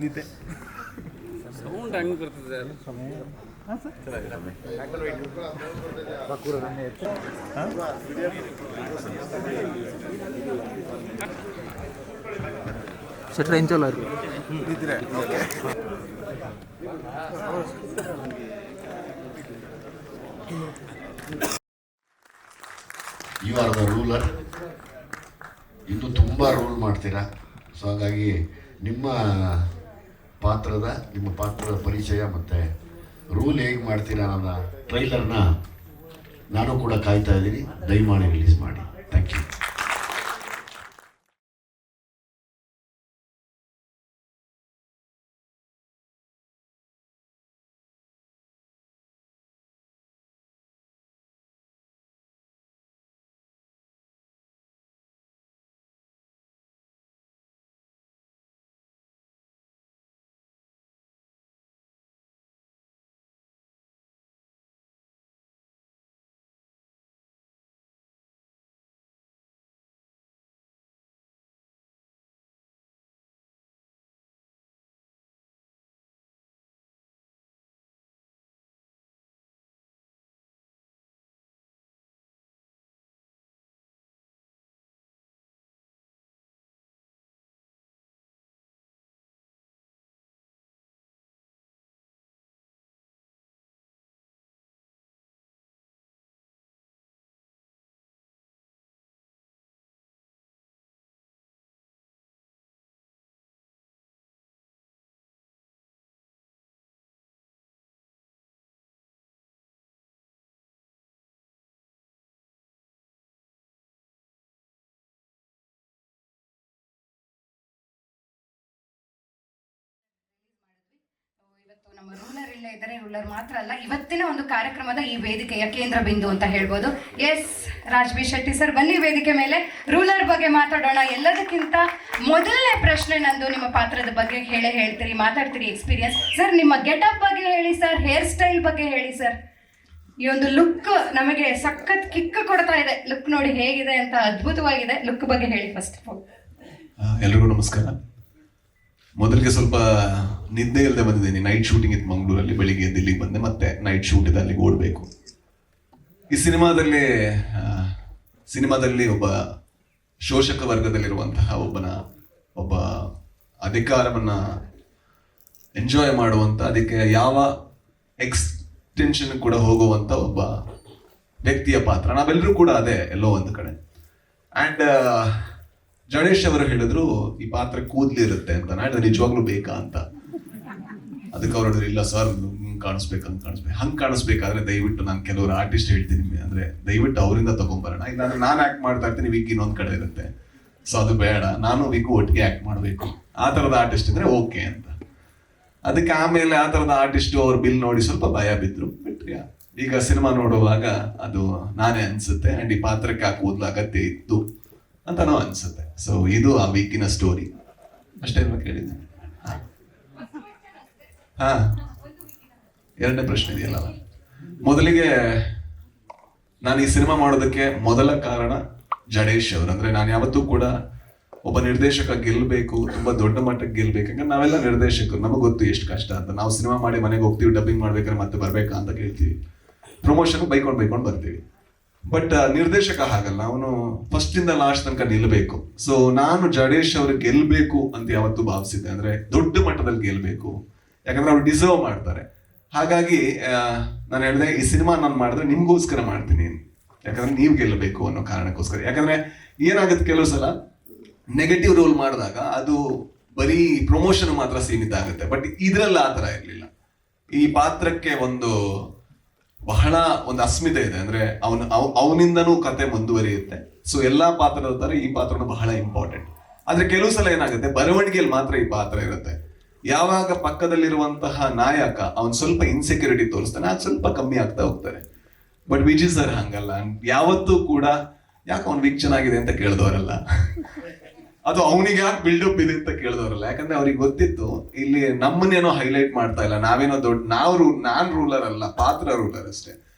ನಿದ್ದೆ ಸೌಂಡ್ ಹಂಗೆ ಬರ್ತದೆ ಟ್ರೈನ್ ಚಲೋ ರೀ ಇದ್ರೆ okay. You are the ruler. ಇನ್ನೂ ತುಂಬ ರೂಲ್ ಮಾಡ್ತೀರಾ. ಸೊ ಹಾಗಾಗಿ ನಿಮ್ಮ ಪಾತ್ರದ ಪರಿಚಯ ಮತ್ತು ರೂಲ್ ಹೇಗೆ ಮಾಡ್ತೀರಾ ಅನ್ನೋ ಟ್ರೈಲರ್ನ ನಾನು ಕೂಡ ಕಾಯ್ತಾ ಇದ್ದೀನಿ. ದಯಮಾಡಿ ರಿಲೀಸ್ ಮಾಡಿ. Thank you. ಇವತ್ತು ನಮ್ಮ ರೂಲರ್ ಇಲ್ಲೇ ಇದ್ದಾರೆ. ರೂಲರ್ ಮಾತ್ರ ಅಲ್ಲ, ಇವತ್ತಿನ ಒಂದು ಕಾರ್ಯಕ್ರಮದ ಈ ವೇದಿಕೆಯ ಕೇಂದ್ರ ಬಿಂದು ಅಂತ ಹೇಳ್ಬೋದು. Yes Raj B Shetty sir, ಬನ್ನಿ ವೇದಿಕೆ ಮೇಲೆ. ರೂಲರ್ ಬಗ್ಗೆ ಮಾತಾಡೋಣ. ಎಲ್ಲದಕ್ಕಿಂತ ಮೊದಲನೇ ಪ್ರಶ್ನೆ ನಂದು, ನಿಮ್ಮ ಪಾತ್ರದ ಬಗ್ಗೆ ಹೇಳ್ತೀರಿ, ಮಾತಾಡ್ತೀರಿ, ಎಕ್ಸ್ಪೀರಿಯನ್ಸ್. ಸರ್, ನಿಮ್ಮ ಗೆಟಪ್ ಬಗ್ಗೆ ಹೇಳಿ ಸರ್, ಹೇರ್ ಸ್ಟೈಲ್ ಬಗ್ಗೆ ಹೇಳಿ ಸರ್. ಈ ಒಂದು ಲುಕ್ ನಮಗೆ ಸಖತ್ ಕಿಕ್ ಕೊಡ್ತಾ ಇದೆ. ಲುಕ್ ನೋಡಿ ಹೇಗಿದೆ ಅಂತ, ಅದ್ಭುತವಾಗಿದೆ. ಲುಕ್ ಬಗ್ಗೆ ಹೇಳಿ ಫಸ್ಟ್ ಆಫ್ ಆಲ್. ಎಲ್ರಿಗೂ ನಮಸ್ಕಾರ. ಮೊದಲಿಗೆ ಸ್ವಲ್ಪ ನಿದ್ದೆ ಇಲ್ಲದೆ ಬಂದಿದ್ದೀನಿ. ನೈಟ್ ಶೂಟಿಂಗ್ ಇತ್ತು ಮಂಗಳೂರಲ್ಲಿ. ಬೆಳಿಗ್ಗೆ ದಿಲ್ಲಿಗೆ ಬಂದೆ, ಮತ್ತೆ ನೈಟ್ ಶೂಟ್ ಇದೆ, ಅಲ್ಲಿಗೆ ಓಡಬೇಕು. ಈ ಸಿನಿಮಾದಲ್ಲಿ ಒಬ್ಬ ಶೋಷಕ ವರ್ಗದಲ್ಲಿರುವಂತಹ ಒಬ್ಬ ಅಧಿಕಾರವನ್ನ ಎಂಜಾಯ್ ಮಾಡುವಂತ, ಅದಕ್ಕೆ ಯಾವ ಎಕ್ಸ್ಟೆನ್ಷನ್ ಕೂಡ ಹೋಗುವಂತ ಒಬ್ಬ ವ್ಯಕ್ತಿಯ ಪಾತ್ರ. ನಾವೆಲ್ಲರೂ ಕೂಡ ಅದೇ ಎಲ್ಲೋ ಒಂದು ಕಡೆ. ಅಂಡ್ ಗಣೇಶ್ ಅವರು ಹೇಳಿದ್ರು ಈ ಪಾತ್ರ ಕೂದ್ಲಿರುತ್ತೆ ಅಂತ. ನಾನು ನಿಜವಾಗ್ಲೂ ಬೇಕಾ ಅಂತ. ಅದಕ್ಕೆ ಅವ್ರು ಹೇಳಿದ್ರು, ಇಲ್ಲ ಸರ್ ಹಂಗ್ ಕಾಣಿಸ್ಬೇಕಾದ್ರೆ ದಯವಿಟ್ಟು ನಾನು ಕೆಲವರು ಆರ್ಟಿಸ್ಟ್ ಹೇಳ್ತೀನಿ, ಅಂದ್ರೆ ದಯವಿಟ್ಟು ಅವರಿಂದ ತಗೊಂಡ್ಬರೋಣ. ಇಲ್ಲಾಂದ್ರೆ ನಾನು ಆಕ್ಟ್ ಮಾಡ್ತಾ ಇರ್ತೀನಿ, ವಿಗ್ ಇನ್ನೊಂದ್ ಕಡೆ ಇರುತ್ತೆ. ಸೊ ಅದು ಬೇಡ, ನಾನು ವಿಗ್ ಒಟ್ಟಿಗೆ ಆಕ್ಟ್ ಮಾಡ್ಬೇಕು. ಆ ತರದ ಆರ್ಟಿಸ್ಟ್ ಇದ್ರೆ ಓಕೆ ಅಂತ. ಅದಕ್ಕೆ ಆಮೇಲೆ ಆ ತರದ ಆರ್ಟಿಸ್ಟ್ ಅವ್ರ ಬಿಲ್ ನೋಡಿ ಸ್ವಲ್ಪ ಭಯ ಬಿದ್ರು. ಬಿಟ್ರಿ ಈಗ ಸಿನಿಮಾ ನೋಡುವಾಗ ಅದು ನಾನೇ ಅನ್ಸುತ್ತೆ. ಅಂಡ್ ಈ ಪಾತ್ರಕ್ಕೆ ಆ ಕೂದಲು ಅಗತ್ಯ ಇತ್ತು ಅಂತಾನೂ ಅನ್ಸುತ್ತೆ. ಸೊ ಇದು ಆ ವೀಕಿನ ಸ್ಟೋರಿ ಅಷ್ಟೇ ಕೇಳಿದ್ದೀನಿ. ಹಾ, ಎರಡನೇ ಪ್ರಶ್ನೆ ಇದೆಯಲ್ಲ. ಮೊದಲಿಗೆ ನಾನು ಈ ಸಿನಿಮಾ ಮಾಡೋದಕ್ಕೆ ಮೊದಲ ಕಾರಣ ಜಡೇಶ್ ಅವರು. ಅಂದ್ರೆ ನಾನು ಯಾವತ್ತೂ ಕೂಡ ಒಬ್ಬ ನಿರ್ದೇಶಕ ಗೆಲ್ಬೇಕು, ತುಂಬಾ ದೊಡ್ಡ ಮಟ್ಟಕ್ಕೆ ಗೆಲ್ಬೇಕು. ಯಾಕಂದ್ರೆ ನಾವೆಲ್ಲ ನಿರ್ದೇಶಕರು, ನಮಗೆ ಗೊತ್ತು ಎಷ್ಟು ಕಷ್ಟ ಅಂತ. ನಾವು ಸಿನಿಮಾ ಮಾಡಿ ಮನೆಗೆ ಹೋಗ್ತೀವಿ, ಡಬ್ಬಿಂಗ್ ಮಾಡ್ಬೇಕಾದ್ರೆ ಮತ್ತೆ ಬರ್ಬೇಕಾ ಅಂತ ಕೇಳ್ತೀವಿ, ಪ್ರಮೋಷನ್ ಬೈಕೊಂಡು ಬರ್ತೀವಿ. ಬಟ್ ನಿರ್ದೇಶಕ ಹಾಗಲ್ಲ, ಅವನು ಫಸ್ಟ್ ಇಂದ ಲಾಸ್ಟ್ ತನಕ ನಿಲ್ಬೇಕು. ಸೊ ನಾನು ಜಡೇಶ್ ಅವರು ಗೆಲ್ಬೇಕು ಅಂತ ಯಾವತ್ತೂ ಭಾವಿಸಿದ್ದೆ. ಅಂದ್ರೆ ದೊಡ್ಡ ಮಟ್ಟದಲ್ಲಿ ಗೆಲ್ಬೇಕು, ಯಾಕಂದ್ರೆ ಅವ್ರು ಡಿಸರ್ವ್ ಮಾಡ್ತಾರೆ. ಹಾಗಾಗಿ ನಾನು ಹೇಳಿದೆ, ಈ ಸಿನಿಮಾ ನಾನು ಮಾಡಿದ್ರೆ ನಿಮ್ಗೋಸ್ಕರ ಮಾಡ್ತೀನಿ, ಯಾಕಂದ್ರೆ ನೀವು ಗೆಲ್ಲಬೇಕು ಅನ್ನೋ ಕಾರಣಕ್ಕೋಸ್ಕರ. ಯಾಕಂದ್ರೆ ಏನಾಗುತ್ತೆ, ಕೆಲವು ಸಲ ನೆಗೆಟಿವ್ ರೋಲ್ ಮಾಡಿದಾಗ ಅದು ಬರೀ ಪ್ರಮೋಷನ್ ಮಾತ್ರ ಸೀಮಿತ ಆಗುತ್ತೆ. ಬಟ್ ಇದ್ರಲ್ಲಿ ಆ ತರ ಇರ್ಲಿಲ್ಲ. ಈ ಪಾತ್ರಕ್ಕೆ ಬಹಳ ಒಂದು ಅಸ್ಮಿತೆ ಇದೆ. ಅಂದ್ರೆ ಅವನಿಂದನೂ ಕತೆ ಮುಂದುವರಿಯುತ್ತೆ. ಸೊ ಎಲ್ಲಾ ಪಾತ್ರದ ತರ ಈ ಪಾತ್ರನೂ ಬಹಳ ಇಂಪಾರ್ಟೆಂಟ್. ಆದ್ರೆ ಕೆಲವು ಸಲ ಏನಾಗುತ್ತೆ, ಬರವಣಿಗೆಯಲ್ಲಿ ಮಾತ್ರ ಈ ಪಾತ್ರ ಇರುತ್ತೆ. ಯಾವಾಗ ಪಕ್ಕದಲ್ಲಿರುವಂತಹ ನಾಯಕ ಅವನ್ ಸ್ವಲ್ಪ ಇನ್ಸೆಕ್ಯೂರಿಟಿ ತೋರಿಸ್ತಾನೆ, ಅದು ಸ್ವಲ್ಪ ಕಮ್ಮಿ ಆಗ್ತಾ ಹೋಗ್ತಾರೆ. ಬಟ್ ವಿಜಯ್ ಸರ್ ಹಂಗಲ್ಲ. ಯಾವತ್ತೂ ಕೂಡ ಯಾಕೆ ಅವ್ನ್ ವಿಗ್ ಚೆನ್ನಾಗಿದೆ ಅಂತ ಕೇಳಿದವರಲ್ಲ, ಅದು ಅವನಿಗೆ ಯಾಕೆ ಬಿಲ್ಡಪ್ ಇದೆ ಅಂತ ಕೇಳಿದವರಲ್ಲ. ಯಾಕಂದ್ರೆ ಅವ್ರಿಗೆ ಗೊತ್ತಿತ್ತು ಇಲ್ಲಿ ನಮ್ಮನ್ನೇನೋ ಹೈಲೈಟ್ ಮಾಡ್ತಾ ಇಲ್ಲ, ನಾವೇನೋ ನಾನ್ ರೂಲರ್ ಅಲ್ಲ, ಪಾತ್ರ ರೂಲರ್ ಅಷ್ಟೇ.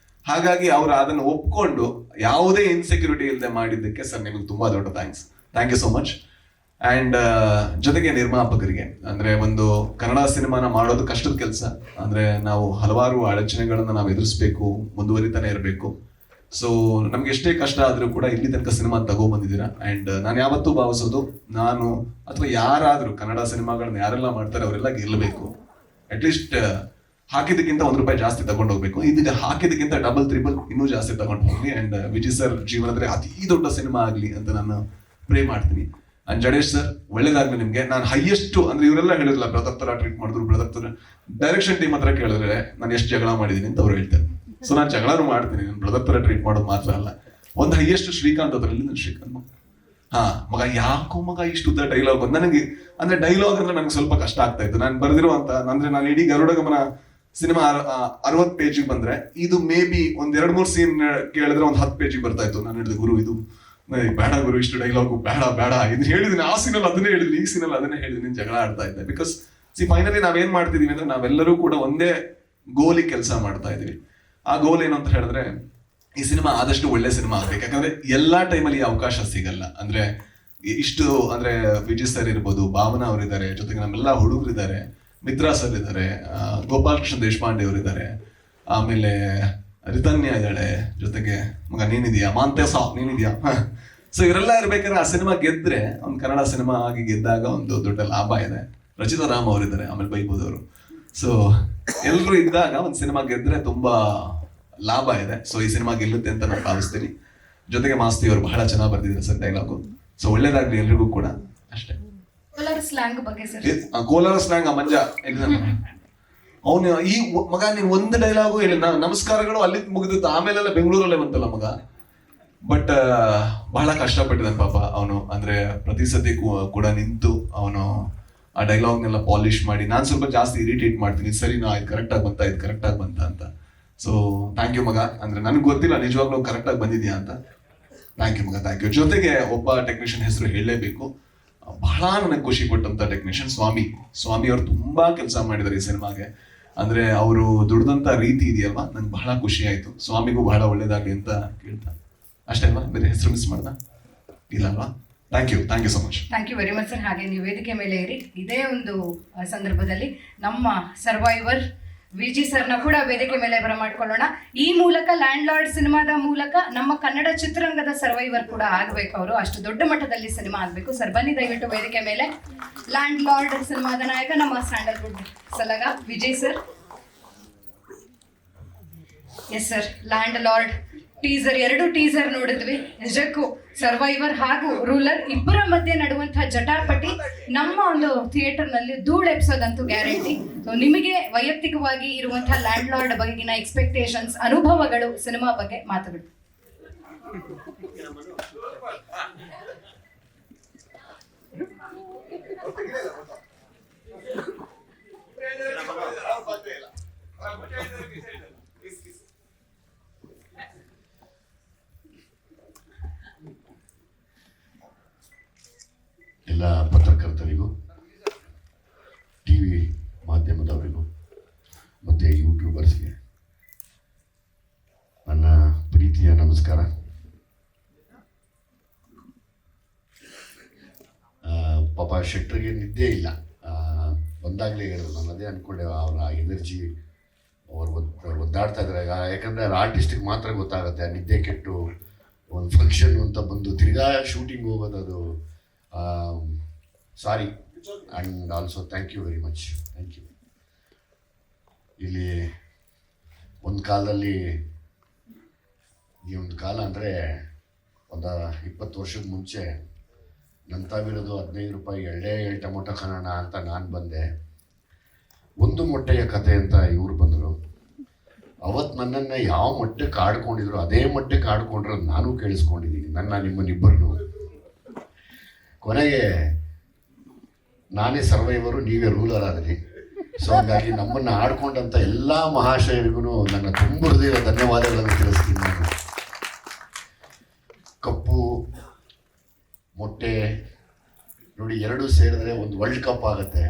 ಹಾಗಾಗಿ ಅವ್ರು ಅದನ್ನು ಒಪ್ಕೊಂಡು ಯಾವುದೇ ಇನ್ಸೆಕ್ಯೂರಿಟಿ ಇಲ್ಲದೆ ಮಾಡಿದ್ದಕ್ಕೆ ಸರ್ ನಿಮಗೆ ತುಂಬಾ ದೊಡ್ಡ thank you so much. And ಜೊತೆಗೆ ನಿರ್ಮಾಪಕರಿಗೆ, ಅಂದರೆ ಒಂದು ಕನ್ನಡ ಸಿನಿಮಾನ ಮಾಡೋದು ಕಷ್ಟದ ಕೆಲಸ. ಅಂದರೆ ನಾವು ಹಲವಾರು ಅಡಚಣೆಗಳನ್ನು ನಾವು ಎದುರಿಸ್ಬೇಕು, ಮುಂದುವರಿತಾನೆ ಇರಬೇಕು. ಸೊ ನಮ್ಗೆ ಎಷ್ಟೇ ಕಷ್ಟ ಆದರೂ ಕೂಡ ಇಲ್ಲಿ ತನಕ ಸಿನಿಮಾ ತಗೊಬಂದಿದ್ದೀರಾ. ಆ್ಯಂಡ್ ನಾನು ಯಾವತ್ತೂ ಭಾವಿಸೋದು, ನಾನು ಅಥವಾ ಯಾರಾದರೂ ಕನ್ನಡ ಸಿನಿಮಾಗಳನ್ನ ಯಾರೆಲ್ಲ ಮಾಡ್ತಾರೆ ಅವರೆಲ್ಲ ಗೆಲ್ಲಬೇಕು. ಅಟ್ಲೀಸ್ಟ್ ಹಾಕಿದ್ದಕ್ಕಿಂತ ₹1 ಜಾಸ್ತಿ ತಗೊಂಡು ಹೋಗ್ಬೇಕು. ಇದೀಗ ಹಾಕಿದ್ದಕ್ಕಿಂತ ಡಬಲ್ ತ್ರಿಬಲ್ ಇನ್ನೂ ಜಾಸ್ತಿ ತಗೊಂಡು ಹೋಗ್ಲಿ. ಆ್ಯಂಡ್ ವಿಜಯ್ ಸರ್ ಜೀವನದಲ್ಲಿ ಅತಿ ದೊಡ್ಡ ಸಿನಿಮಾ ಆಗಲಿ ಅಂತ ನಾನು ಪ್ರೇ ಮಾಡ್ತೀನಿ. ಅಂಡ್ ಜಡೇಶ್ ಸರ್ ಒಳ್ಳೇದಾಗ್ಲಿ ನಿಮ್ಗೆ. ನಾನು ಹೈಯೆಸ್ಟ್ ಅಂದ್ರೆ ಇವರೆಲ್ಲ ಹೇಳಿರಲ್ಲ ಬ್ರದರ್ ತರ ಟ್ರೀಟ್ ಮಾಡಿದ್ರು, ಬ್ರದರ್ ತರ ಡೈರೆಕ್ಷನ್ ಟೀಮ್ ಹತ್ರ ಕೇಳಿದ್ರೆ ನಾನು ಎಷ್ಟು ಜಗಳ ಮಾಡಿದೀನಿ ಅಂತ ಅವ್ರು ಹೇಳ್ತಾರೆ. ಸೊ ನಾನು ಜಗಳನೂ ಮಾಡ್ತೀನಿ, ನಾನು ಬ್ರದರ್ ತರ ಟ್ರೀಟ್ ಮಾಡೋದು ಮಾತ್ರ ಅಲ್ಲ. ಒಂದು ಹೈಯೆಸ್ಟ್ ಶ್ರೀಕಾಂತ್ ಅದರಲ್ಲಿ ನನ್ನ ಶ್ರೀಕಾಂತ್ ಮಗ ಯಾಕೋ ಮಗ ಇಷ್ಟು ಉದ್ದ ಡೈಲಾಗ್. ನನಗೆ ಅಂದ್ರೆ ಡೈಲಾಗ್ ಅಂದ್ರೆ ನನಗೆ ಸ್ವಲ್ಪ ಕಷ್ಟ ಆಗ್ತಾ ಇತ್ತು. ನಾನು ಬರೆದಿರುವಂತ ಅಂದ್ರೆ ನಾನು ಇಡೀ ಗರುಡ ಗಮನ ಸಿನಿಮಾ 60 ಪೇಜಿಗೆ ಬಂದ್ರೆ ಇದು ಮೇ ಬಿ ಒಂದ್ 2-3 ಸೀನ್ ಕೇಳಿದ್ರೆ ಒಂದು 10 ಪೇಜಿಗೆ ಬರ್ತಾ ಇತ್ತು. ನಾನು ಹೇಳಿದೆ ಗುರು ಇದು ಬೇಡ ಗುರು, ಇಷ್ಟು ಡೈಲಾಗು ಬೇಡ ಇದು ಹೇಳಿದೀನಿ. ಆ ಸೀನಲ್ಲಿ ಅದನ್ನೇ ಹೇಳಿದೀನಿ, ಈ ಸೀನಲ್ಲಿ ಅದನ್ನೇ ಹೇಳಿದೀನಿ, ಜಗಳ ಆಡ್ತಾ ಇದ್ದೆ. ಬಿಕಾಸ್ ಫೈನಲಿ ನಾವೇನ್ ಮಾಡ್ತಿದೀವಿ ಅಂದ್ರೆ ನಾವೆಲ್ಲರೂ ಕೂಡ ಒಂದೇ ಗೋಲಿಗೆ ಕೆಲಸ ಮಾಡ್ತಾ ಇದೀವಿ. ಆ ಗೋಲ್ ಏನು ಅಂತ ಹೇಳಿದ್ರೆ ಈ ಸಿನಿಮಾ ಆದಷ್ಟು ಒಳ್ಳೆ ಸಿನಿಮಾ ಆಗ್ಬೇಕು. ಯಾಕಂದ್ರೆ ಎಲ್ಲಾ ಟೈಮಲ್ಲಿ ಈ ಅವಕಾಶ ಸಿಗಲ್ಲ. ಅಂದ್ರೆ ಇಷ್ಟು ಅಂದ್ರೆ ವಿಜಯ್ ಸರ್ ಇರ್ಬೋದು, ಭಾವನಾ ಅವರಿದ್ದಾರೆ, ಜೊತೆಗೆ ನಮ್ಮೆಲ್ಲ ಹುಡುಗರಿದ್ದಾರೆ, ಮಿತ್ರಾ ಸರ್ ಇದ್ದಾರೆ, ಗೋಪಾಲ್ ಕೃಷ್ಣ ದೇಶಪಾಂಡೆ ಅವರಿದ್ದಾರೆ, ಆಮೇಲೆ ರಿತನ್ಯ ಇದ್ದಾಳೆ, ಜೊತೆಗೆ ಮಗ ನೀನಿದ್ಯಾ, ಮಾಂತೇಸ ನೀನಿದ್ಯಾ. ಸೊ ಇವರೆಲ್ಲ ಇರ್ಬೇಕಾದ್ರೆ ಆ ಸಿನಿಮಾ ಗೆದ್ರೆ, ಒಂದು ಕನ್ನಡ ಸಿನಿಮಾ ಆಗಿ ಗೆದ್ದಾಗ ಒಂದು ದೊಡ್ಡ ಲಾಭ ಇದೆ. ರಚಿತಾ ರಾಮ್ ಅವರಿದ್ದಾರೆ, ಆಮೇಲೆ ಬೈಬೋದವರು. ಸೊ ಎಲ್ಲರೂ ಇದ್ದಾಗ ಒಂದು ಸಿನಿಮಾ ಗೆದ್ರೆ ತುಂಬಾ ಲಾಭ ಇದೆ. ಸೊ ಈ ಸಿನಿಮಾ ಗೆಲ್ಲುತ್ತೆ ಅಂತ ನಾನು ಭಾವಿಸ್ತೀನಿ. ಜೊತೆಗೆ ಮಾಸ್ತಿ ಅವರು ಬಹಳ ಚೆನ್ನಾಗಿ ಬರ್ದಿದ್ದಾರೆ ಸರ್ ಡೈಲಾಗು. ಸೊ ಒಳ್ಳೇದಾಗ್ಲಿ ಎಲ್ರಿಗೂ ಕೂಡ, ಅಷ್ಟೇ. ಕೋಲಾರ ಸ್ಲ್ಯಾಂಗ್ ಬಗ್ಗೆ ಸರ್. ಕೋಲಾರ ಸ್ಲ್ಯಾಂಗ್ ಮಂಜ ಅವನು ಈ ಮಗ ನೀನ್ ಒಂದು ಡೈಲಾಗು ಹೇಳಿ, ನಮಸ್ಕಾರಗಳು ಅಲ್ಲಿ ಮುಗಿದಿತ್ತು, ಆಮೇಲೆಲ್ಲ ಬೆಂಗಳೂರಲ್ಲೇ ಬಂತಲ್ಲ ಮಗ. ಬಟ್ ಬಹಳ ಕಷ್ಟಪಟ್ಟಿದ್ದಾನೆ ಪಾಪ ಅವನು. ಅಂದ್ರೆ ಪ್ರತಿ ಸತಿ ಕೂಡ ನಿಂತು ಅವನು ಆ ಡೈಲಾಗ್ನೆಲ್ಲ ಪಾಲಿಶ್ ಮಾಡಿ, ನಾನು ಸ್ವಲ್ಪ ಜಾಸ್ತಿ ಇರಿಟೇಟ್ ಮಾಡ್ತೀನಿ, ಸರಿನಾ ಇದು ಕರೆಕ್ಟಾಗಿ ಬಂತ ಅಂತ. ಸೊ ಥ್ಯಾಂಕ್ ಯು ಮಗ. ಅಂದ್ರೆ ನನಗೆ ಗೊತ್ತಿಲ್ಲ ನಿಜವಾಗ್ಲೂ ಕರೆಕ್ಟಾಗಿ ಬಂದಿದ್ಯಾ ಅಂತ. ಥ್ಯಾಂಕ್ ಯು ಮಗ, ಥ್ಯಾಂಕ್ ಯು. ಜೊತೆಗೆ ಒಬ್ಬ ಟೆಕ್ನಿಷಿಯನ್ ಹೆಸರು ಹೇಳಲೇಬೇಕು, ಬಹಳ ನನಗೆ ಖುಷಿ ಕೊಟ್ಟಂತ ಟೆಕ್ನಿಷಿಯನ್ ಸ್ವಾಮಿ ಅವರು ತುಂಬಾ ಕೆಲಸ ಮಾಡಿದ್ದಾರೆ ಈ ಸಿನಿಮಾಗೆ. ಅಂದ್ರೆ ಅವರು ದುಡ್ದಂತ ರೀತಿ ಇದೆಯಲ್ವಾ, ನಂಗೆ ಬಹಳ ಖುಷಿ ಆಯ್ತು. ಸ್ವಾಮಿಗೂ ಬಹಳ ಒಳ್ಳೇದಾಗ್ಲಿ ಅಂತ ಕೇಳ್ತಾ, ಅಷ್ಟೇ ಅಲ್ವಾ? ಬೇರೆ ಹೆಸರು ಮಿಸ್ ಮಾಡ್ದ ಇಲ್ಲ ಅಲ್ವಾ? Thank you so much. Thank you very much sir. ಹಾಗೆ ನೀವು ವೇದಿಕೆ ಮೇಲೆ ಇರಿ. ಇದೇ ಒಂದು ಸಂದರ್ಭದಲ್ಲಿ ನಮ್ಮ ಸರ್ವೈವರ್ ವಿಜಿ ಸರ್ನ ಕೂಡ ವೇದಿಕೆ ಮೇಲೆ ಬರಮಾಡ್ಕೊಳ್ಳೋಣ. ಈ ಮೂಲಕ ಲ್ಯಾಂಡ್ ಲಾರ್ಡ್ ಸಿನಿಮಾದ ಮೂಲಕ ನಮ್ಮ ಕನ್ನಡ ಚಿತ್ರರಂಗದ ಸರ್ವೈವರ್ ಕೂಡ ಆಗಬೇಕು. ಅವರು ಅಷ್ಟು ದೊಡ್ಡ ಮಟ್ಟದಲ್ಲಿ ಸಿನಿಮಾ ಆಗಬೇಕು. ಸರ್ ಬನ್ನಿ ದಯವಿಟ್ಟು ವೇದಿಕೆ ಮೇಲೆ. ಲ್ಯಾಂಡ್ ಲಾರ್ಡ್ ಸಿನಿಮಾದ ನಾಯಕ ನಮ್ಮ Sandalwood Salaga Vijay sir. Yes sir, landlord teaser, 2 teaser ನೋಡಿದ್ವಿ. ನಿಜಕ್ಕೂ ಸರ್ವೈವರ್ ಹಾಗೂ ರೂಲರ್ ಇಬ್ಬರ ಮಧ್ಯೆ ನಡುವಂತಹ ಜಟಾಪಟಿ ನಮ್ಮ ಒಂದು ಥಿಯೇಟರ್ ನಲ್ಲಿ ಧೂಳು ಎಪ್ಸೋದಂತೂ ಗ್ಯಾರಂಟಿ. ಸೊ ನಿಮಗೆ ವೈಯಕ್ತಿಕವಾಗಿ ಇರುವಂತಹ ಲ್ಯಾಂಡ್ ಲಾರ್ಡ್ ಬಗೆಗಿನ ಎಕ್ಸ್ಪೆಕ್ಟೇಷನ್ಸ್, ಅನುಭವಗಳು, ಸಿನಿಮಾ ಬಗ್ಗೆ ಮಾತುಗಳು. ಎಲ್ಲ ಪತ್ರಕರ್ತರಿಗೂ, ಟಿವಿ ಮಾಧ್ಯಮದವರಿಗೂ ಮತ್ತು ಯೂಟ್ಯೂಬರ್ಸ್ಗೆ ನನ್ನ ಪ್ರೀತಿಯ ನಮಸ್ಕಾರ. ಪಾಪ ಶೆಟ್ಟರಿಗೆ ನಿದ್ದೆ ಇಲ್ಲ, ಬಂದಾಗಲೇ ಹೇಳಿದ್ರು. ನಾನು ಅದೇ ಅಂದ್ಕೊಂಡೆ, ಅವರ ಎನರ್ಜಿ ಅವ್ರು ಒದ್ದಾಡ್ತಾ ಇದ್ದಾರೆ. ಯಾಕಂದರೆ ಅವ್ರ ಆರ್ಟಿಸ್ಟಿಗೆ ಮಾತ್ರ ಗೊತ್ತಾಗುತ್ತೆ ಆ ನಿದ್ದೆ ಕೆಟ್ಟು ಒಂದು ಫಂಕ್ಷನ್ ಅಂತ ಬಂದು ತಿರ್ಗಾ ಶೂಟಿಂಗ್ ಹೋಗೋದು. ಅದು sorry. And also thank you very much. Thank you. ಇಲ್ಲಿ ಒಂದು ಕಾಲದಲ್ಲಿ, ಈ ಒಂದು ಕಾಲ ಅಂದರೆ ಒಂದು 20 ವರ್ಷದ ಮುಂಚೆ ನನ್ನ ತಾವಿರೋದು ₹15 ಎಳ್ಳೆ ಟೊಮೊಟೊ ಖಾನೋಣ ಅಂತ ನಾನು ಬಂದೆ. ಒಂದು ಮೊಟ್ಟೆಯ ಕತೆ ಅಂತ ಇವ್ರು ಬಂದರು. ಅವತ್ತು ನನ್ನನ್ನು ಯಾವ ಮಟ್ಟಕ್ಕೆ ಆಡ್ಕೊಂಡಿದ್ರು ಅದೇ ಮಟ್ಟಕ್ಕೆ ಆಡ್ಕೊಂಡ್ರೆ ನಾನು ಕೇಳಿಸ್ಕೊಂಡಿದ್ದೀನಿ, ನಿಮ್ಮನ್ನಿಬ್ಬರನ್ನು. ಕೊನೆಗೆ ನಾನೇ ಸರ್ವೈವರು, ನೀವೇ ರೂಲರ್ ಆದ್ರಿ. ಸೊ ಹಾಗಾಗಿ ನಮ್ಮನ್ನು ಆಡ್ಕೊಂಡಂಥ ಎಲ್ಲ ಮಹಾಶಯರಿಗೂ ನನ್ನ ತುಂಬ ಹೃದಯದ ಧನ್ಯವಾದಗಳನ್ನು ತಿಳಿಸ್ತೀನಿ. ನಾನು ಕಪ್ಪು ಮೊಟ್ಟೆ ನೋಡಿ, 2 ಸೇರಿದ್ರೆ ಒಂದು ವರ್ಲ್ಡ್ ಕಪ್ ಆಗುತ್ತೆ.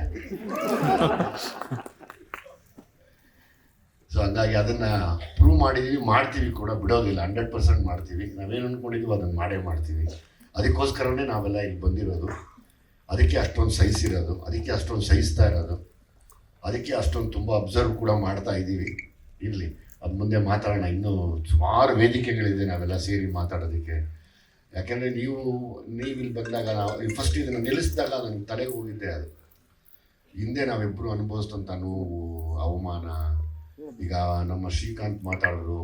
ಸೊ ಹಂಗಾಗಿ ಅದನ್ನು ಪ್ರೂವ್ ಮಾಡಿದ್ದೀವಿ, ಮಾಡ್ತೀವಿ ಕೂಡ, ಬಿಡೋದಿಲ್ಲ. 100% ಮಾಡ್ತೀವಿ. ನಾವೇನು ಅಂದ್ಕೊಂಡಿದ್ದೀವಿ ಅದನ್ನು ಮಾಡೇ ಮಾಡ್ತೀವಿ. ಅದಕ್ಕೋಸ್ಕರನೇ ನಾವೆಲ್ಲ ಇಲ್ಲಿ ಬಂದಿರೋದು. ಅದಕ್ಕೆ ಅಷ್ಟೊಂದು ಸಹಿಸಿರೋದು, ಅದಕ್ಕೆ ಅಷ್ಟೊಂದು ಸಹಿಸ್ತಾ ಇರೋದು, ಅದಕ್ಕೆ ಅಷ್ಟೊಂದು ತುಂಬ ಅಬ್ಸರ್ವ್ ಕೂಡ ಮಾಡ್ತಾ ಇದ್ದೀವಿ. ಇರಲಿ, ಅದು ಮುಂದೆ ಮಾತಾಡೋಣ. ಇನ್ನೂ ಸುಮಾರು ವೇದಿಕೆಗಳಿದೆ ನಾವೆಲ್ಲ ಸೇರಿ ಮಾತಾಡೋದಕ್ಕೆ. ಯಾಕೆಂದರೆ ನೀವು ಇಲ್ಲಿ ಬಂದಾಗ ನಾವು ಫಸ್ಟ್ ಇದನ್ನು ನಿಲ್ಲಿಸಿದಾಗ ನನಗೆ ತಲೆಗೆ ಹೋಗಿದ್ದೆ ಅದು. ಹಿಂದೆ ನಾವಿಬ್ಬರು ಅನುಭವಿಸಿದಂಥ ನೋವು, ಅವಮಾನ. ಈಗ ನಮ್ಮ ಶ್ರೀಕಾಂತ್ ಮಾತಾಡಿದ್ರು,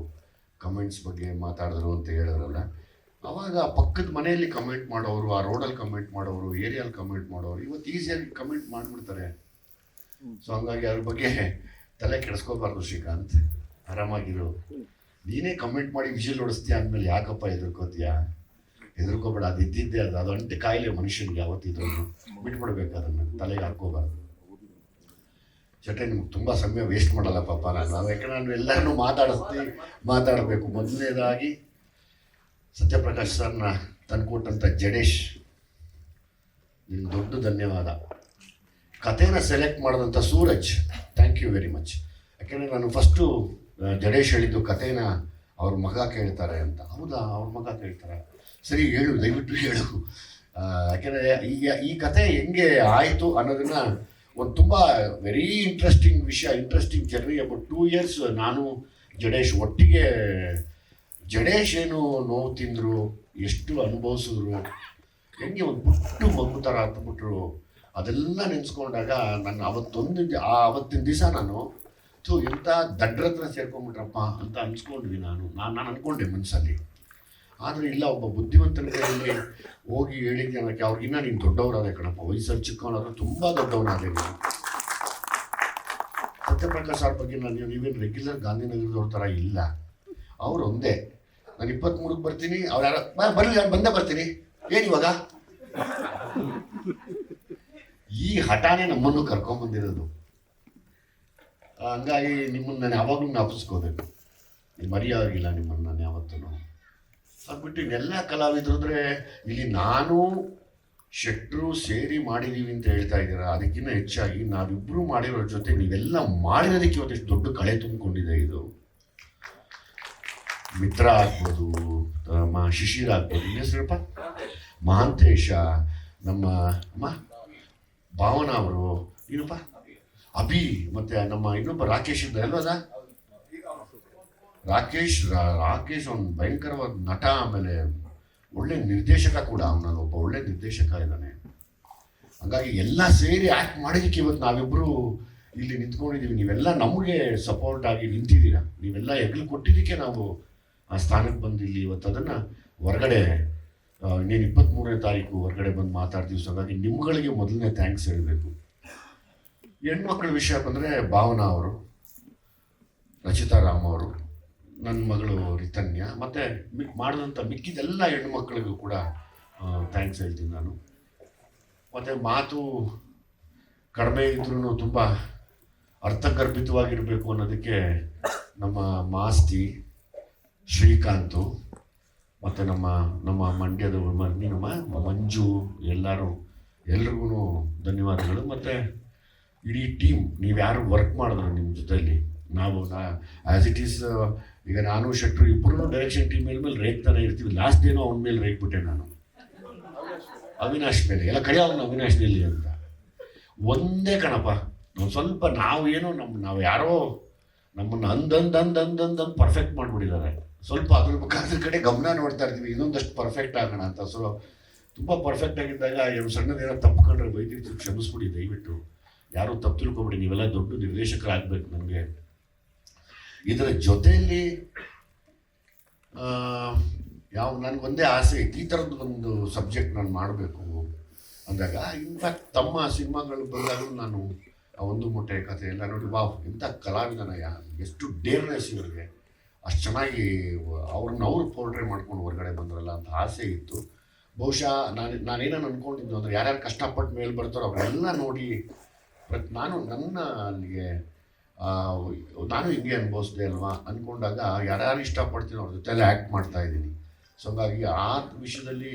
ಕಮೆಂಟ್ಸ್ ಬಗ್ಗೆ ಮಾತಾಡಿದ್ರು ಅಂತ ಹೇಳಿದ್ರಲ್ಲ, ಅವಾಗ ಪಕ್ಕದ ಮನೆಯಲ್ಲಿ ಕಮೆಂಟ್ ಮಾಡೋರು, ಆ ರೋಡಲ್ಲಿ ಕಮೆಂಟ್ ಮಾಡೋರು, ಏರಿಯಲ್ಲಿ ಕಮೆಂಟ್ ಮಾಡೋರು ಇವತ್ತು ಈಸಿಯಾಗಿ ಕಮೆಂಟ್ ಮಾಡಿಬಿಡ್ತಾರೆ. ಸೊ ಹಂಗಾಗಿ ಅದ್ರ ಬಗ್ಗೆ ತಲೆ ಕೆಡಿಸ್ಕೋಬಾರ್ದು ಶ್ರೀಕಾಂತ್, ಆರಾಮಾಗಿರು. ನೀನೇ ಕಮೆಂಟ್ ಮಾಡಿ ವಿಷಲ್ ಹೊಡಿಸ್ತೀಯ ಅಂದಮೇಲೆ ಯಾಕಪ್ಪ ಹೆದರ್ಕೋತೀಯ? ಹೆದರ್ಕೋಬೇಡ, ಅದು ಇದ್ದಿದ್ದೆ, ಅದು ಅಂಟು ಕಾಯಿಲೆ ಮನುಷ್ಯನಿಗೆ. ಯಾವತ್ತಿದ್ರು ಬಿಟ್ಬಿಡ್ಬೇಕು, ಅದನ್ನು ತಲೆಗೆ ಹಾಕ್ಕೋಬಾರ್ದು. ಚಟೆ ನಿಮ್ಗೆ ತುಂಬ ಸಮಯ ವೇಸ್ಟ್ ಮಾಡಲ್ಲ ಪಾಪ ನಾನು, ಯಾಕಂದ್ರೆ ನಾನು ಎಲ್ಲರನ್ನೂ ಮಾತಾಡಬೇಕು. ಮೊದಲನೇದಾಗಿ ಸತ್ಯಪ್ರಕಾಶ್ ಸರ್ನ ತಂದುಕೊಟ್ಟಂಥ ಜಡೇಶ್, ನಿಮ್ಗೆ ದೊಡ್ಡ ಧನ್ಯವಾದ. ಕಥೆನ ಸೆಲೆಕ್ಟ್ ಮಾಡಿದಂಥ Suraj, thank you very much. ಯಾಕೆಂದರೆ ನಾನು ಫಸ್ಟು ಜಡೇಶ್ ಹೇಳಿದ್ದು ಕಥೆನ ಅವ್ರ ಮಗ ಕೇಳ್ತಾರೆ ಅಂತ. ಹೌದಾ, ಅವ್ರ ಮಗ ಕೇಳ್ತಾರೆ? ಸರಿ, ಹೇಳು, ದಯವಿಟ್ಟು ಹೇಳು. ಯಾಕೆಂದರೆ ಈ ಕಥೆ ಹೆಂಗೆ ಆಯಿತು ಅನ್ನೋದನ್ನ ಒಂದು ತುಂಬ ವೆರಿ ಇಂಟ್ರೆಸ್ಟಿಂಗ್ ವಿಷಯ, ಇಂಟ್ರೆಸ್ಟಿಂಗ್ ಜರ್ನಿ. ಅಬೌಟ್ 2 years ನಾನು ಜಡೇಶ್ ಒಟ್ಟಿಗೆ. ಜಡೇಶ್ ಏನು ನೋವು ತಿಂದರು, ಎಷ್ಟು ಅನುಭವಿಸಿದ್ರು, ಹೆಂಗೆ ಒಂದು ಪುಟ್ಟು ಮಗು ಥರ ಹತ್ಬಿಟ್ರು, ಅದೆಲ್ಲ ನೆನೆಸ್ಕೊಂಡಾಗ ನನ್ನ ಅವತ್ತಿನ ದಿವಸ ನಾನು ಇಂಥ ದಡ್ರ ಹತ್ರ ಸೇರ್ಕೊಂಡ್ಬಿಟ್ರಪ್ಪ ಅಂತ ಅನ್ಸ್ಕೊಂಡ್ವಿ. ನಾನು ಅಂದ್ಕೊಂಡೆ ಮನಸ್ಸಲ್ಲಿ. ಆದರೆ ಇಲ್ಲ, ಒಬ್ಬ ಬುದ್ಧಿವಂತನ ಕೈಯಲ್ಲಿ ಹೋಗಿ ಹೇಳಿದ್ದೆ ಅನ್ನೋಕ್ಕೆ ಅವ್ರಿಗಿನ್ನ ನೀನು ದೊಡ್ಡವರಾದೆ ಕಣಪ್ಪ, ವಯಸ್ಸಲ್ಲಿ ಚಿಕ್ಕವನಾದ್ರು ತುಂಬ ದೊಡ್ಡವನಾದೆ ನೀನು. ಸತ್ಯಪ್ರಕಾಶ್ ಅವ್ರ ಬಗ್ಗೆ ನೀವೇನು ರೆಗ್ಯುಲರ್ ಗಾಂಧಿನಗರದವ್ರ ಥರ ಇಲ್ಲ. ಅವ್ರು ಒಂದೇ, ನಾನು 23ಕ್ಕೆ ಬರ್ತೀನಿ, ಅವ್ರು ಯಾರು ಬರಲಿ, ನಾನು ಬಂದೇ ಬರ್ತೀನಿ, ಏನಿವಾಗ? ಈ ಹಠಾನೇ ನಮ್ಮನ್ನು ಕರ್ಕೊಂಬಂದಿರೋದು. ಹಂಗಾಗಿ ನಿಮ್ಮನ್ನು ನಾನು ಯಾವಾಗಲೂ ಜ್ಞಾಪಿಸ್ಕೋಬೇಕು, ಮರೆಯೋಗಿಲ್ಲ ನಿಮ್ಮನ್ನು ನಾನು ಯಾವತ್ತೂ. ಆಗ್ಬಿಟ್ಟು ಇನ್ನೆಲ್ಲ ಕಲಾವಿದರು ಅಂದರೆ ಇಲ್ಲಿ ನಾನು ಶೆಟ್ರು ಸೇರಿ ಮಾಡಿದ್ದೀವಿ ಅಂತ ಹೇಳ್ತಾ ಇದ್ದೀರಾ. ಅದಕ್ಕಿಂತ ಹೆಚ್ಚಾಗಿ ನಾವಿಬ್ಬರು ಮಾಡಿರೋ ಜೊತೆ ನೀವೆಲ್ಲ ಮಾಡಿರೋದಕ್ಕೆ ಇವತ್ತಿಷ್ಟು ದೊಡ್ಡ ಕಳೆ ತುಂಬಿಕೊಂಡಿದೆ. ಇದು ಮಿತ್ರ ಆಗ್ಬೋದು, ಶಿಶಿರ್ ಆಗ್ಬೋದು, ಹೆಸರಪ್ಪ ಮಹಾಂತೇಶ, ನಮ್ಮ ಭಾವನಾ ಅವರು, ಏನಪ್ಪ ಅಭಿ, ಮತ್ತು ನಮ್ಮ ಇನ್ನೊಬ್ಬ ರಾಕೇಶ್ ಇದ್ದ ಅಲ್ವದ ರಾಕೇಶ್ ಅವ್ನು ಭಯಂಕರವಾದ ನಟ, ಆಮೇಲೆ ಒಳ್ಳೆ ನಿರ್ದೇಶಕ ಕೂಡ. ಅವನೊಬ್ಬ ಒಳ್ಳೆ ನಿರ್ದೇಶಕ ಇದ್ದಾನೆ. ಹಾಗಾಗಿ ಎಲ್ಲ ಸೇರಿ ಆ್ಯಕ್ಟ್ ಮಾಡೋದಕ್ಕೆ ಇವತ್ತು ನಾವಿಬ್ಬರು ಇಲ್ಲಿ ನಿಂತ್ಕೊಂಡಿದ್ದೀವಿ. ನೀವೆಲ್ಲ ನಮಗೆ ಸಪೋರ್ಟ್ ಆಗಿ ನಿಂತಿದ್ದೀರಾ, ನೀವೆಲ್ಲ ಹೆಗ್ಲು ಕೊಟ್ಟಿದ್ದಕ್ಕೆ ನಾವು ಆ ಸ್ಥಾನಕ್ಕೆ ಬಂದು ಇಲ್ಲಿ ಇವತ್ತು ಅದನ್ನು ಹೊರಗಡೆ ಇನ್ನೇನು 23ನೇ ತಾರೀಕು ಹೊರಗಡೆ ಬಂದು ಮಾತಾಡ್ತೀವಿ. ಸೊ ಹಾಗಾಗಿ ನಿಮ್ಗಳಿಗೆ ಮೊದಲನೇ ಥ್ಯಾಂಕ್ಸ್ ಹೇಳಬೇಕು. ಹೆಣ್ಮಕ್ಳ ವಿಷಯ ಬಂದರೆ ಭಾವನಾ ಅವರು, ರಚಿತಾ ರಾಮ್ ಅವರು, ನನ್ನ ಮಗಳು ರಿತನ್ಯ, ಮತ್ತು ಮಾಡಿದಂಥ ಮಿಕ್ಕಿದೆಲ್ಲ ಹೆಣ್ಮಕ್ಳಿಗೂ ಕೂಡ ಥ್ಯಾಂಕ್ಸ್ ಹೇಳ್ತೀನಿ ನಾನು. ಮತ್ತು ಮಾತು ಕಡಿಮೆ ಇದ್ರೂ ತುಂಬ ಅರ್ಥಗರ್ಭಿತವಾಗಿರಬೇಕು ಅನ್ನೋದಕ್ಕೆ ನಮ್ಮ ಮಾಸ್ತಿ, ಶ್ರೀಕಾಂತು, ಮತ್ತು ನಮ್ಮ ಮಂಡ್ಯದ ನಮ್ಮ ಮಂಜು, ಎಲ್ರಿಗೂ ಧನ್ಯವಾದಗಳು. ಮತ್ತು ಇಡೀ ಟೀಮ್, ನೀವು ಯಾರು ವರ್ಕ್ ಮಾಡಿದ್ರು ನಿಮ್ಮ ಜೊತೆಯಲ್ಲಿ, ನಾವು ಆ್ಯಸ್ ಇಟ್ ಈಸ್ ಈಗ ನಾನು ಶೆಟ್ರು ಇಬ್ಬರೂ ಡೈರೆಕ್ಷನ್ ಟೀಮ್ ಮೇಲೆ ರೇಗ್ತಾನೆ ಇರ್ತೀವಿ. ಲಾಸ್ಟ್ ಡೇನೂ ಅವನ ಮೇಲೆ ರೇಗ್ಬಿಟ್ಟೆ ನಾನು, ಅವಿನಾಶ್ ಮೇಲೆ. ಎಲ್ಲ ಕಡೆ ಅವನು ಅವಿನಾಶ್ನಲ್ಲಿ ಅಂತ ಒಂದೇ ಕಣಪ್ಪ. ನಾವು ಸ್ವಲ್ಪ ನಾವು ಯಾರೋ ನಮ್ಮನ್ನು ಅಂದಂದು ಪರ್ಫೆಕ್ಟ್ ಮಾಡಿಬಿಟ್ಟಿದ್ದಾರೆ. ಸ್ವಲ್ಪ ಅದ್ರ ಕಡೆ ಗಮನ ನೋಡ್ತಾ ಇರ್ತೀವಿ, ಇನ್ನೊಂದಷ್ಟು ಪರ್ಫೆಕ್ಟ್ ಆಗೋಣ ಅಂತ. ಸೊ ತುಂಬ ಪರ್ಫೆಕ್ಟ್ ಆಗಿದ್ದಾಗ ಸಣ್ಣದೇನೋ ತಪ್ಪುಕೊಂಡ್ರೆ ಬೈದಿರ್ತೀವಿ, ಕ್ಷಮಿಸ್ಬಿಡಿ ದಯವಿಟ್ಟು. ಯಾರೂ ತಪ್ಪು ತಿಳ್ಕೊಬಿಡಿ, ನೀವೆಲ್ಲ ದೊಡ್ಡ ನಿರ್ದೇಶಕರಾಗಬೇಕು. ನನಗೆ ಇದರ ಜೊತೆಯಲ್ಲಿ ನನಗೊಂದೇ ಆಸೆ ಇತ್ತು, ಈ ಥರದ್ದು ಒಂದು ಸಬ್ಜೆಕ್ಟ್ ನಾನು ಮಾಡಬೇಕು ಅಂದಾಗ. ಇನ್ಫ್ಯಾಕ್ಟ್ ತಮ್ಮ ಸಿನಿಮಾಗಳು ಬಂದಾಗಲೂ ನಾನು ಆ ಒಂದು ಮೂಟೆ ಕಥೆ ಎಲ್ಲ ನೋಡಿ, ವಾವ್ ಇಂಥ ಕಲಾವಿದನಯ್ಯ, ಎಷ್ಟು ಡೇರ್ನೆಸ್ ಇವರಿಗೆ, ಅಷ್ಟು ಚೆನ್ನಾಗಿ ಅವ್ರು ಪೋರ್ಟ್ರೇ ಮಾಡ್ಕೊಂಡು ಹೊರಗಡೆ ಬಂದ್ರಲ್ಲ ಅಂತ ಆಸೆ ಇತ್ತು. ಬಹುಶಃ ನಾನೇನೋ ಅಂದ್ಕೊಂಡಿದ್ದು ಅಂದರೆ ಯಾರ್ಯಾರು ಕಷ್ಟಪಟ್ಟು ಮೇಲೆ ಬರ್ತಾರೋ ಅವರೆಲ್ಲ ನೋಡಿ ನನ್ನ ಅಲ್ಲಿಗೆ ನಾನು ಹಿಂಗೆ ಅನುಭವಿಸ್ದೆ ಅಲ್ವಾ ಅಂದ್ಕೊಂಡಾಗ ಯಾರ್ಯಾರು ಇಷ್ಟಪಡ್ತೀನಿ ಅವ್ರ ಜೊತೆಲ್ಲ ಆ್ಯಕ್ಟ್ ಮಾಡ್ತಾ ಇದ್ದೀನಿ. ಸೊ ಹಾಗಾಗಿ ಆ ವಿಷಯದಲ್ಲಿ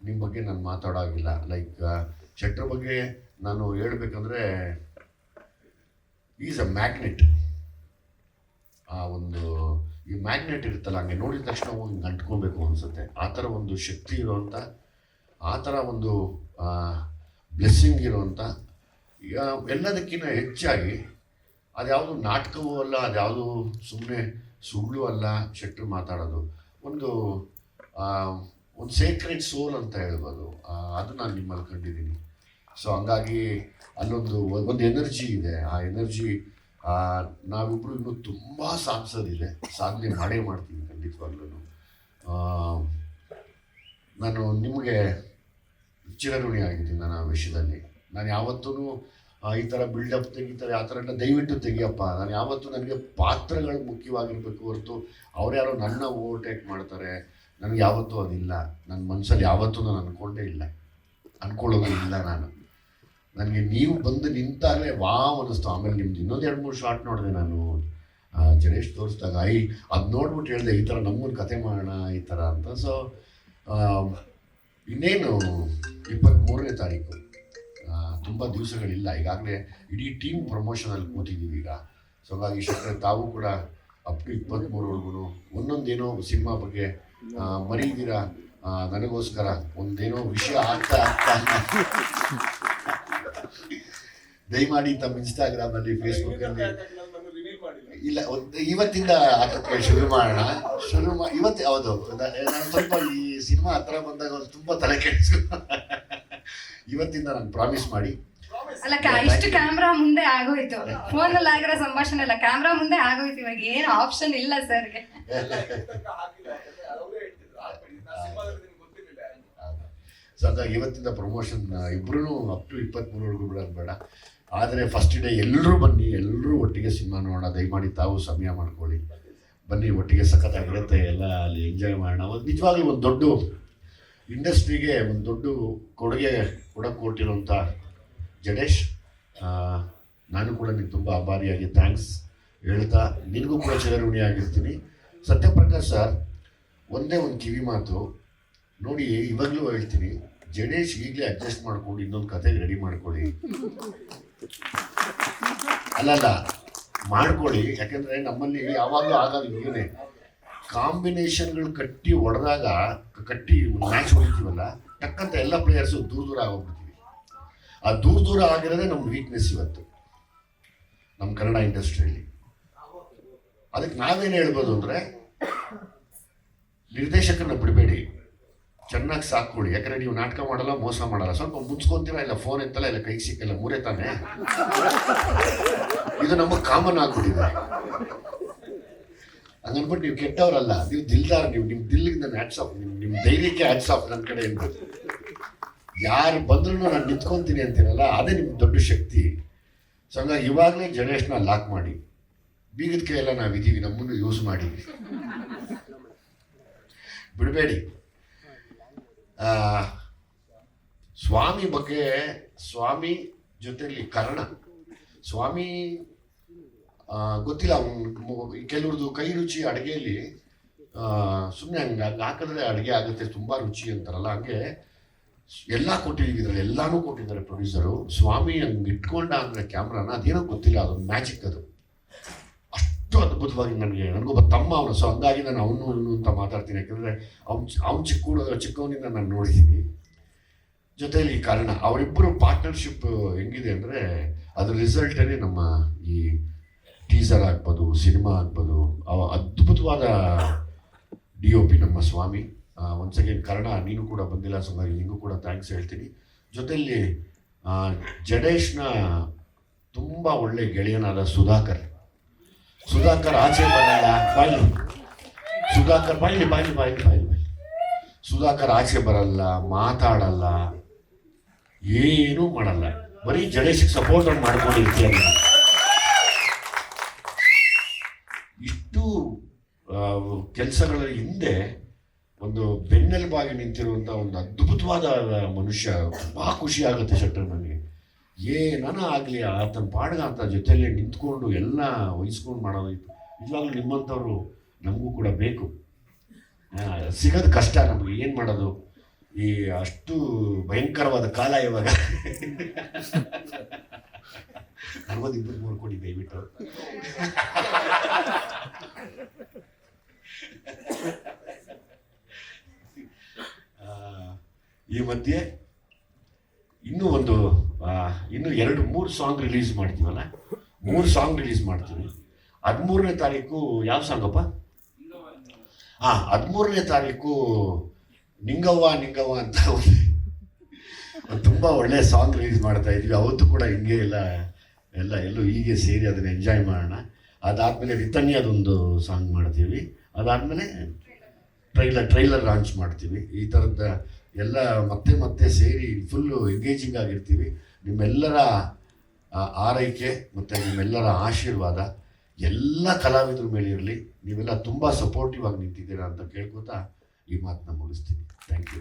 ನಿಮ್ಮ ಬಗ್ಗೆ ನಾನು ಮಾತಾಡೋಗಿಲ್ಲ. ಲೈಕ್ ಶೆಟ್ರ್ ಬಗ್ಗೆ ನಾನು ಹೇಳ್ಬೇಕಂದ್ರೆ ಈಸ್ ಅ ಮ್ಯಾಗ್ನೆಟ್. ಆ ಒಂದು ಈ ಮ್ಯಾಗ್ನೆಟ್ ಇರುತ್ತಲ್ಲ, ಹಂಗೆ ನೋಡಿದ ತಕ್ಷಣ ಹೋಗಿ ಅಂಟ್ಕೊಬೇಕು ಅನಿಸುತ್ತೆ. ಆ ಥರ ಒಂದು ಶಕ್ತಿ ಇರುವಂಥ, ಆ ಥರ ಒಂದು ಬ್ಲೆಸ್ಸಿಂಗ್ ಇರುವಂಥ ಎಲ್ಲದಕ್ಕಿಂತ ಹೆಚ್ಚಾಗಿ ಅದ್ಯಾವುದು ನಾಟಕವೂ ಅಲ್ಲ, ಅದ್ಯಾವುದು ಸುಮ್ಮನೆ ಸುಳ್ಳು ಅಲ್ಲ. ಶೆಟ್ಟರು ಮಾತಾಡೋದು ಒಂದು ಸೇಕ್ರೆಡ್ ಸೋಲ್ ಅಂತ ಹೇಳ್ಬೋದು. ಅದು ನಾನು ನಿಮ್ಮಲ್ಲಿ ಕಂಡಿದ್ದೀನಿ. ಸೊ ಹಂಗಾಗಿ ಅಲ್ಲೊಂದು ಎನರ್ಜಿ ಇದೆ. ಆ ಎನರ್ಜಿ ನಾವಿಬ್ಬರು ಇನ್ನೂ ತುಂಬ ಸಾಧನೆ ಮಾಡೇ ಮಾಡ್ತೀವಿ ಖಂಡಿತವಾಗ್ಲೂ. ನಾನು ನಿಮಗೆ ಚಿರಋಣಿ ಆಗಿದ್ದೀನಿ ನನ್ನ ವಿಷಯದಲ್ಲಿ. ನಾನು ಯಾವತ್ತೂ ಈ ಥರ ಬಿಲ್ಡಪ್ ತೆಗಿತಾರೆ ಆ ಥರ ಎಲ್ಲ ದಯವಿಟ್ಟು ತೆಗಿಯಪ್ಪ. ನಾನು ಯಾವತ್ತೂ ನನಗೆ ಪಾತ್ರಗಳು ಮುಖ್ಯವಾಗಿರಬೇಕು ಹೊರತು ಅವ್ರು ಯಾರೋ ನನ್ನ ಓವರ್ಟೇಕ್ ಮಾಡ್ತಾರೆ ನನಗೆ ಯಾವತ್ತೂ ಅದಿಲ್ಲ. ನನ್ನ ಮನಸ್ಸಲ್ಲಿ ಯಾವತ್ತೂ ನಾನು ಅಂದ್ಕೊಳ್ಳೋದು ಇಲ್ಲ. ನನಗೆ ನೀವು ಬಂದು ನಿಂತಾಗಲೇ ವಾವ್ ಅನ್ನಿಸ್ತು. ಆಮೇಲೆ ನಿಮ್ದು ಇನ್ನೊಂದು 2-3 ಶಾರ್ಟ್ ನೋಡಿದೆ ನಾನು ಜಡೇಶ್ ತೋರಿಸಿದಾಗ. ಅದು ನೋಡ್ಬಿಟ್ಟು ಹೇಳಿದೆ ಈ ಥರ ನಮ್ಮನ್ನು ಕತೆ ಮಾಡೋಣ ಈ ಥರ ಅಂತ. ಸೊ ಇನ್ನೇನು 23ನೇ ತಾರೀಕು, ತುಂಬ ದಿವಸಗಳಿಲ್ಲ. ಈಗಾಗಲೇ ಇಡೀ ಟೀಮ್ ಪ್ರಮೋಷನಲ್ಲಿ ಕೂತಿದ್ದೀವಿ ಈಗ. ಸೊ ಹಾಗಾಗಿ ಶಂಕರ್ ತಾವು ಕೂಡ ಅಪ್ ಟು 23ವರೆಗೂ ಒಂದೊಂದೇನೋ ಸಿನಿಮಾ ಬಗ್ಗೆ ಮರೀದಿರ ನನಗೋಸ್ಕರ ಒಂದೇನೋ ವಿಷಯ ಆಗ್ತಾ ದಯಮಾಡಿ ತಮ್ಮ ಇನ್ಸ್ಟಾಗ್ರಾಮಲ್ಲಿ ಫೇಸ್ಬುಕ್ಕಲ್ಲಿ ಇಲ್ಲ ಇವತ್ತಿಂದ ಆಟಕ್ಕೆ ಶುರು ಮಾಡೋಣ. ಇವತ್ತು ಹೌದು, ನಾನು ಸ್ವಲ್ಪ ಈ ಸಿನಿಮಾ ಹತ್ರ ಬಂದಾಗ ಒಂದು ತುಂಬ ತಲೆ ಕೆಡಿಸ್ಕೊ ಇವತ್ತಿಂದ ನಾನು ಪ್ರಾಮಿಸ್ ಮಾಡಿ. ಅಲ್ಲ, ಇಷ್ಟು ಕ್ಯಾಮ್ರಾ ಮುಂದೆ ಆಗೋಯ್ತು, ಫೋನಲ್ಲಿ ಆಗಿರೋ ಸಂಭಾಷಣೆ ಎಲ್ಲ ಕ್ಯಾಮ್ರಾ ಮುಂದೆ ಆಗೋಯ್ತು. ಇವಾಗ ಏನು ಆಪ್ಷನ್ ಇಲ್ಲ ಸರ್ಗೆ. ಸೊ ಹಾಗಾಗಿ ಇವತ್ತಿಂದ ಪ್ರಮೋಷನ್ ಇಬ್ಬರೂ ಅಪ್ ಟು 23ವರೆಗೂ ಬಿಡೋದು ಬೇಡ. ಆದರೆ ಫಸ್ಟ್ ಡೇ ಎಲ್ಲರೂ ಬನ್ನಿ, ಎಲ್ಲರೂ ಒಟ್ಟಿಗೆ ಸಿನಿಮಾ ನೋಡೋಣ. ದಯಮಾಡಿ ತಾವು ಸಮಯ ಮಾಡ್ಕೊಳ್ಳಿ, ಬನ್ನಿ, ಒಟ್ಟಿಗೆ ಸಖತ್ತಾಗಿರುತ್ತೆ. ಎಲ್ಲ ಅಲ್ಲಿ ಎಂಜಾಯ್ ಮಾಡೋಣ. ಒಂದು ನಿಜವಾಗ್ಲೂ ಒಂದು ದೊಡ್ಡ ಇಂಡಸ್ಟ್ರಿಗೆ ಒಂದು ದೊಡ್ಡ ಕೊಡುಗೆ ಕೊಟ್ಟಿರೋಂಥ ಜಡೇಶ್, ನಾನು ಕೂಡ ನಿಮ್ಗೆ ತುಂಬ ಆಭಾರಿಯಾಗಿ ಥ್ಯಾಂಕ್ಸ್ ಹೇಳ್ತಾ ನಿನಗೂ ಕೂಡ ಚಿರಋಣಿ ಆಗಿರ್ತೀನಿ. ಸತ್ಯಪ್ರಕಾಶ್ ಸರ್, ಒಂದೇ ಒಂದು ಕಿವಿ ಮಾತು ನೋಡಿ, ಇವಾಗಲೂ ಹೇಳ್ತೀನಿ, ಜಡೇಶ್ ಈಗಲೇ ಅಡ್ಜಸ್ಟ್ ಮಾಡ್ಕೊಂಡು ಇನ್ನೊಂದು ಕತೆಗೆ ರೆಡಿ ಮಾಡ್ಕೊಳ್ಳಿ. ಅಲ್ಲಲ್ಲ ಮಾಡ್ಕೊಳ್ಳಿ, ಯಾಕೆಂದರೆ ನಮ್ಮಲ್ಲಿ ಯಾವಾಗಲೂ ಆಗೋದು ಇವನೇ ಕಾಂಬಿನೇಷನ್ಗಳು ಕಟ್ಟಿ ಮ್ಯಾಚ್ ಹೊಡಿತೀವಲ್ಲ, ಟಕ್ಕಂತ ಎಲ್ಲ ಪ್ಲೇಯರ್ಸು ದೂರ ಆಗೋಗ್ಬಿಡ್ತೀವಿ. ಆ ದೂರ ಆಗಿರೋದೇ ನಮ್ಮ ವೀಕ್ನೆಸ್ ಇವತ್ತು ನಮ್ಮ ಕನ್ನಡ ಇಂಡಸ್ಟ್ರಿಯಲ್ಲಿ. ಅದಕ್ಕೆ ನಾವೇನು ಹೇಳ್ಬೋದು ಅಂದರೆ, ನಿರ್ದೇಶಕರನ್ನ ಬಿಡಬೇಡಿ, ಚೆನ್ನಾಗಿ ಸಾಕೊಳ್ಳಿ. ಯಾಕಂದರೆ ನೀವು ನಾಟಕ ಮಾಡಲ್ಲ, ಮೋಸ ಮಾಡಲ್ಲ, ಸ್ವಲ್ಪ ಮುಚ್ಕೊಂತೀರ, ಇಲ್ಲ ಫೋನ್ ಎತ್ತಲ್ಲ, ಇಲ್ಲ ಕೈಗೆ ಸಿಕ್ಕಲ್ಲ, ಮೂರೇ ತಾನೆ. ಇದು ನಮಗೆ ಕಾಮನ್ ಆಗ್ಬಿಟ್ಟಿದೆ. ಹಂಗನ್ಬಿಟ್ಟು ನೀವು ಕೆಟ್ಟವರಲ್ಲ, ನೀವು ದಿಲ್ದಾರ್. ನಿಮ್ಮ ದಿಲ್ಲಿಗೆ ನನ್ನ ಹ್ಯಾಟ್ಸ್ ಆಫ್, ನಿಮ್ಮ ಧೈರ್ಯಕ್ಕೆ ಹ್ಯಾಟ್ಸ್ ಆಫ್ ನನ್ನ ಕಡೆ ಇರ್ಬೋದು. ಯಾರು ಬಂದ್ರೂ ನಾನು ನಿಂತ್ಕೊತೀನಿ ಅಂತೀರಲ್ಲ, ಅದೇ ನಿಮ್ಗೆ ದೊಡ್ಡ ಶಕ್ತಿ. ಸೊ ಹಂಗಾಗಿ ಇವಾಗಲೇ ಜಡೇಶ್ನ ಲಾಕ್ ಮಾಡಿ, ಬೀಗದ ಕೈಯೆಲ್ಲ ನಾವಿದ್ದೀವಿ, ನಮ್ಮನ್ನು ಯೂಸ್ ಮಾಡಿ, ಬಿಡಬೇಡಿ. ಸ್ವಾಮಿ ಬಗ್ಗೆ, ಸ್ವಾಮಿ ಜೊತೆಲಿ ಕರ್ಣ, ಸ್ವಾಮಿ ಗೊತ್ತಿಲ್ಲ, ಕೆಲವ್ರದ್ದು ಕೈ ರುಚಿ ಅಡುಗೆಯಲ್ಲಿ ಸುಮ್ಮನೆ ಹಂಗೆ ಹಾಕಿದ್ರೆ ಅಡುಗೆ ಆಗುತ್ತೆ, ತುಂಬ ರುಚಿ ಅಂತಾರಲ್ಲ, ಹಂಗೆ ಎಲ್ಲ ಕೊಟ್ಟಿದ್ದೀವಿ. ಇದರಲ್ಲಿ ಎಲ್ಲನೂ ಕೊಟ್ಟಿದ್ದಾರೆ ಪ್ರೊಡ್ಯೂಸರು. ಸ್ವಾಮಿ ಹಂಗೆ ಇಟ್ಕೊಂಡ ಅಂದರೆ ಕ್ಯಾಮ್ರಾನ, ಅದೇನೋ ಗೊತ್ತಿಲ್ಲ, ಅದೊಂದು ಮ್ಯಾಜಿಕ್. ಅದು ಅಷ್ಟು ಅದ್ಭುತವಾಗಿ ನನಗೊಬ್ಬ ತಮ್ಮ ಅವನು. ಸೊ ಹಂಗಾಗಿ ನಾನು ಅವನು ಅಂತ ಮಾತಾಡ್ತೀನಿ, ಯಾಕೆಂದರೆ ಅವ್ನು ಚಿಕ್ಕವನಿಂದ ನಾನು ನೋಡಿದ್ದೀನಿ. ಜೊತೆಯಲ್ಲಿ ಕಾರಣ ಅವರಿಬ್ಬರು ಪಾರ್ಟ್ನರ್ಶಿಪ್ ಹೆಂಗಿದೆ ಅಂದರೆ, ಅದ್ರ ರಿಸಲ್ಟೇ ನಮ್ಮ ಈ ಟೀಸರ್ ಆಗ್ಬೋದು, ಸಿನಿಮಾ ಆಗ್ಬೋದು. ಅದ್ಭುತವಾದ DOP ನಮ್ಮ ಸ್ವಾಮಿ. ಒನ್ಸ್ ಅಗೇನ್ ಕರ್ಣ, ನೀನು ಕೂಡ ಬಂದಿಲ್ಲ, ಸೊ ನಿನಗೂ ಕೂಡ ಥ್ಯಾಂಕ್ಸ್ ಹೇಳ್ತೀನಿ. ಜೊತೆಯಲ್ಲಿ ಜಡೇಶ್ನ ತುಂಬ ಒಳ್ಳೆ ಗೆಳೆಯನಾದ ಸುಧಾಕರ್ ಆಚೆ ಬರಲ್ಲ, ಸುಧಾಕರ್ ಆಚೆ ಬರಲ್ಲ, ಮಾತಾಡಲ್ಲ, ಏನೂ ಮಾಡಲ್ಲ, ಬರೀ ಜಡೇಶ್ಗೆ ಸಪೋರ್ಟ್ ಮಾಡ್ಕೊಂಡಿರ್ತೀಯ. ಇಷ್ಟು ಕೆಲಸಗಳ ಹಿಂದೆ ಒಂದು ಬೆನ್ನೆಲುಬಾಗಿ ನಿಂತಿರುವಂಥ ಒಂದು ಅದ್ಭುತವಾದ ಮನುಷ್ಯ. ತುಂಬ ಖುಷಿ ಆಗುತ್ತೆ ಶೆಟ್ಟರ್ ನನಗೆ. ಏನನ ಆಗಲಿ ಆತನ ಪಾಡ್ಗ ಅಂತ ಜೊತೆಯಲ್ಲೇ ನಿಂತ್ಕೊಂಡು ಎಲ್ಲ ವಹಿಸ್ಕೊಂಡು ಮಾಡೋದು. ನಿಜವಾಗ್ಲೂ ನಿಮ್ಮಂಥವ್ರು ನಮಗೂ ಕೂಡ ಬೇಕು. ಸಿಗೋದು ಕಷ್ಟ ನಮಗೆ, ಏನು ಮಾಡೋದು, ಈ ಅಷ್ಟು ಭಯಂಕರವಾದ ಕಾಲ ಇವಾಗ. ನನಗೊಂದು 2-3 ಕೊಡಿ ದಯವಿಟ್ಟು. ಈ ಮಧ್ಯೆ ಇನ್ನೂ ಒಂದು ತಿಂಗಳಲ್ಲಿ 2-3 ಸಾಂಗ್ ರಿಲೀಸ್ ಮಾಡ್ತೀವಲ್ಲ, 3 ಸಾಂಗ್ ರಿಲೀಸ್ ಮಾಡ್ತೀವಿ. 13ನೇ ತಾರೀಕು ಯಾವ ಸಾಂಗಪ್ಪ? 13ನೇ ತಾರೀಕು ನಿಂಗವ್ವ ನಿಂಗವ್ವ ಅಂತ ತುಂಬ ಒಳ್ಳೆ ಸಾಂಗ್ ರಿಲೀಸ್ ಮಾಡ್ತಾ ಇದ್ವಿ. ಅವತ್ತು ಕೂಡ ಹಿಂಗೆ ಎಲ್ಲೂ ಹೀಗೆ ಸೇರಿ ಅದನ್ನು ಎಂಜಾಯ್ ಮಾಡೋಣ. ಅದಾದಮೇಲೆ ರಿತನ್ಯ ಅದೊಂದು ಸಾಂಗ್ ಮಾಡ್ತೀವಿ. ಅದಾದಮೇಲೆ ಟ್ರೈಲರ್ ಲಾಂಚ್ ಮಾಡ್ತೀವಿ. ಈ ಥರದ ಎಲ್ಲ ಮತ್ತೆ ಸೇರಿ ಫುಲ್ಲು ಎಂಗೇಜಿಂಗ್ ಆಗಿರ್ತೀವಿ. ನಿಮ್ಮೆಲ್ಲರ ಆರೈಕೆ ಮತ್ತು ನಿಮ್ಮೆಲ್ಲರ ಆಶೀರ್ವಾದ ಎಲ್ಲ ಕಲಾವಿದ್ರ ಮೇಲೆ ಇರಲಿ. ನೀವೆಲ್ಲ ತುಂಬ ಸಪೋರ್ಟಿವ್ ಆಗಿ ನಿಂತಿದ್ದೀರಾ ಅಂತ ಕೇಳ್ಕೊತಾ ಈ ಮಾತನ್ನ ಮುಗಿಸ್ತೀನಿ. Thank you.